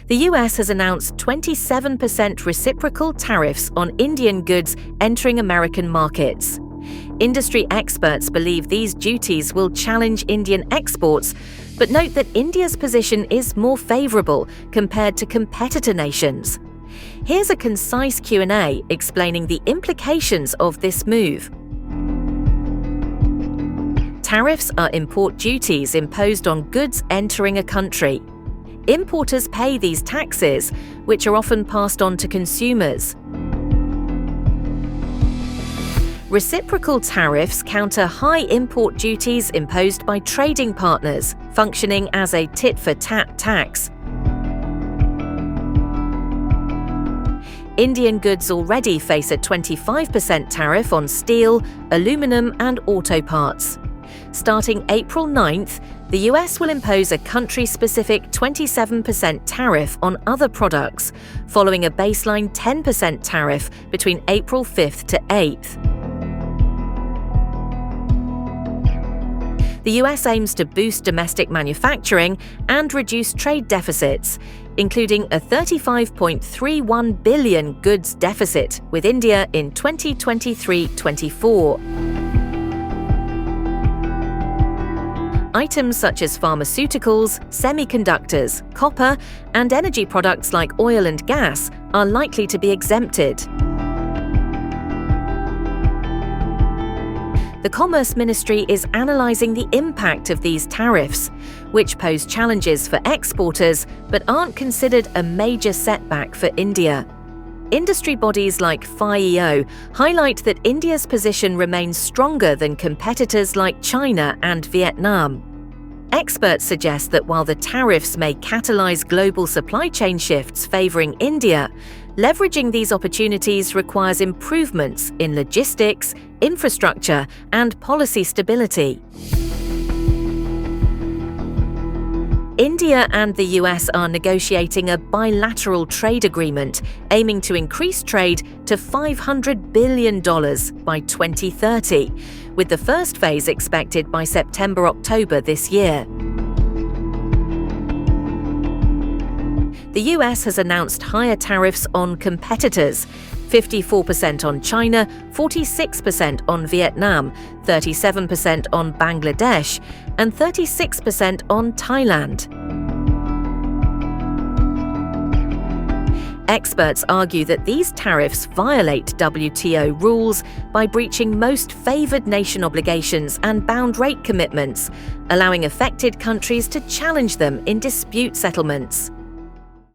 The US has announced 27% reciprocal tariffs on Indian goods entering American markets. Industry experts believe these duties will challenge Indian exports, but note that India's position is more favorable compared to competitor nations. Here's a concise Q&A explaining the implications of this move. Tariffs are import duties imposed on goods entering a country. Importers pay these taxes, which are often passed on to consumers. Reciprocal tariffs counter high import duties imposed by trading partners, functioning as a tit-for-tat tax. Indian goods already face a 25% tariff on steel, aluminum, and auto parts. Starting April 9th, the US will impose a country-specific 27% tariff on other products, following a baseline 10% tariff between April 5th to 8th. The US aims to boost domestic manufacturing and reduce trade deficits, including a $35.31 billion goods deficit with India in 2023-24. Items such as pharmaceuticals, semiconductors, copper, and energy products like oil and gas are likely to be exempted. The Commerce Ministry is analysing the impact of these tariffs, which pose challenges for exporters but aren't considered a major setback for India. Industry bodies like FIEO highlight that India's position remains stronger than competitors like China and Vietnam. Experts suggest that while the tariffs may catalyse global supply chain shifts favouring India, leveraging these opportunities requires improvements in logistics, infrastructure, and policy stability. India and the US are negotiating a bilateral trade agreement aiming to increase trade to $500 billion by 2030, with the first phase expected by September-October this year. The US has announced higher tariffs on competitors: 54% on China, 46% on Vietnam, 37% on Bangladesh, and 36% on Thailand. Experts argue that these tariffs violate WTO rules by breaching most favoured nation obligations and bound rate commitments, allowing affected countries to challenge them in dispute settlements.